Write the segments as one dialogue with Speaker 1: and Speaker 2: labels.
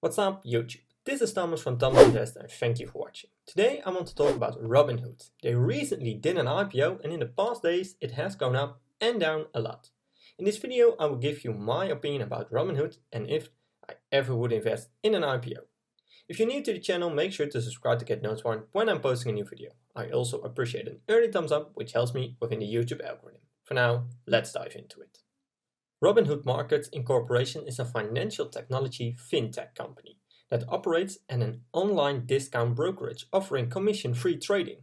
Speaker 1: What's up, YouTube? This is Thomas from Thomas Invest and thank you for watching. Today I want to talk about Robinhood. They recently did an IPO and in the past days it has gone up and down a lot. In this video I will give you my opinion about Robinhood and if I ever would invest in an IPO. If you're new to the channel, make sure to subscribe to get notified when I'm posting a new video. I also appreciate an early thumbs up, which helps me within the YouTube algorithm. For now, let's dive into it. Robinhood Markets Incorporation is a financial technology fintech company that operates an online discount brokerage offering commission-free trading.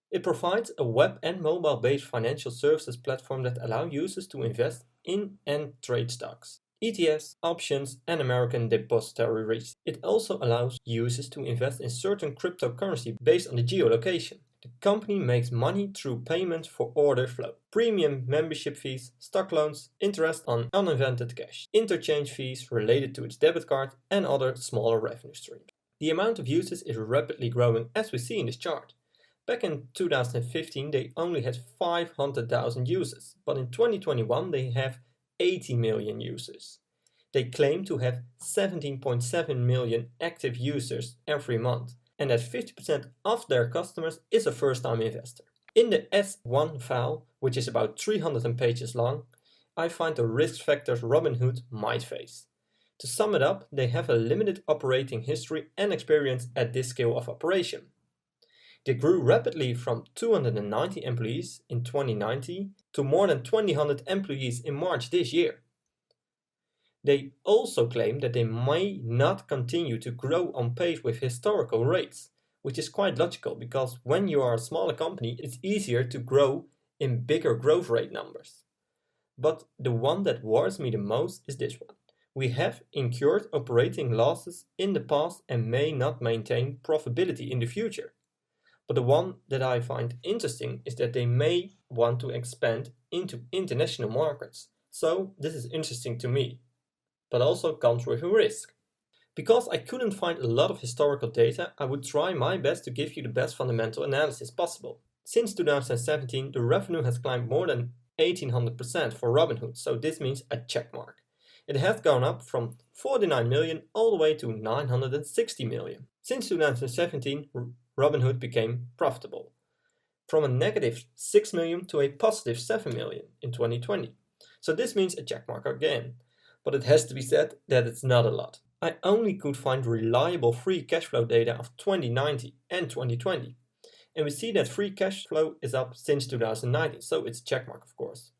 Speaker 1: It provides a web and mobile-based financial services platform that allow users to invest in and trade stocks, ETFs, options, and American depository REITs. It also allows users to invest in certain cryptocurrency based on the geolocation. The company makes money through payment for order flow, premium membership fees, stock loans, interest on uninvented cash, interchange fees related to its debit card, and other smaller revenue streams. The amount of users is rapidly growing as we see in this chart. Back in 2015 they only had 500,000 users, but in 2021 they have 80 million users. They claim to have 17.7 million active users every month, and that 50% of their customers is a first-time investor. In the S1 file, which is about 300 pages long, I find the risk factors Robinhood might face. To sum it up, they have a limited operating history and experience at this scale of operation. They grew rapidly from 290 employees in 2019 to more than 2,000 employees in March this year. They also claim that they may not continue to grow on pace with historical rates, which is quite logical because when you are a smaller company, it's easier to grow in bigger growth rate numbers. But the one that worries me the most is this one. We have incurred operating losses in the past and may not maintain profitability in the future. But the one that I find interesting is that they may want to expand into international markets. So this is interesting to me, but also comes with a risk. Because I couldn't find a lot of historical data, I would try my best to give you the best fundamental analysis possible. Since 2017, the revenue has climbed more than 1800% for Robinhood, so this means a check mark. It has gone up from 49 million all the way to 960 million. Since 2017, Robinhood became profitable, from a negative 6 million to a positive 7 million in 2020. So this means a check mark again. But it has to be said that it's not a lot. I only could find reliable free cash flow data of 2019 and 2020. And we see that free cash flow is up since 2019, so it's a checkmark of course.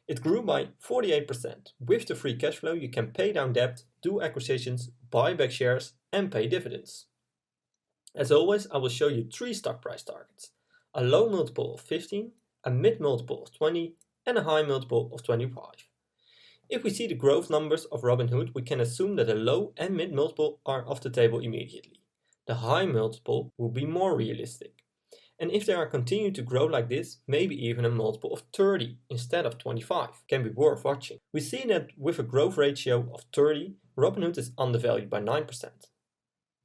Speaker 1: It grew by 48%. With the free cash flow you can pay down debt, do acquisitions, buy back shares and pay dividends. As always, I will show you 3 stock price targets. A low multiple of 15, a mid multiple of 20 and a high multiple of 25. If we see the growth numbers of Robinhood, we can assume that a low and mid multiple are off the table immediately. The high multiple will be more realistic. And if they are continuing to grow like this, maybe even a multiple of 30 instead of 25 can be worth watching. We see that with a growth ratio of 30, Robinhood is undervalued by 9%.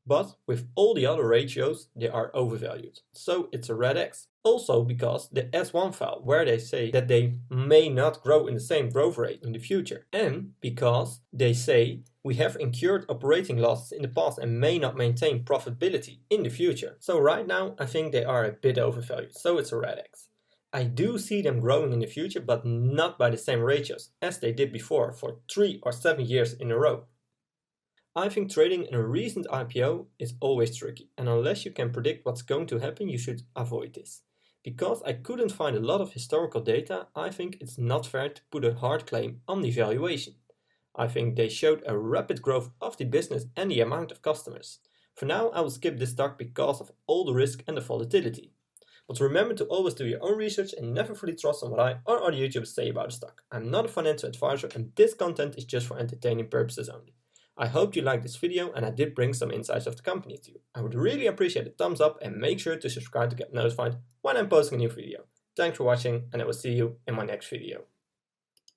Speaker 1: But with all the other ratios, they are overvalued, so it's a red X. Also because the S1 file, where they say that they may not grow in the same growth rate in the future, and because they say we have incurred operating losses in the past and may not maintain profitability in the future. So right now I think they are a bit overvalued, so it's a red X. I do see them growing in the future, but not by the same ratios as they did before for 3 or 7 years in a row. I think trading in a recent IPO is always tricky, and unless you can predict what's going to happen, you should avoid this. Because I couldn't find a lot of historical data, I think it's not fair to put a hard claim on the valuation. I think they showed a rapid growth of the business and the amount of customers. For now, I will skip this stock because of all the risk and the volatility. But remember to always do your own research and never fully trust on what I or other YouTubers say about a stock. I'm not a financial advisor and this content is just for entertaining purposes only. I hope you liked this video and I did bring some insights of the company to you. I would really appreciate a thumbs up and make sure to subscribe to get notified when I'm posting a new video. Thanks for watching and I will see you in my next video.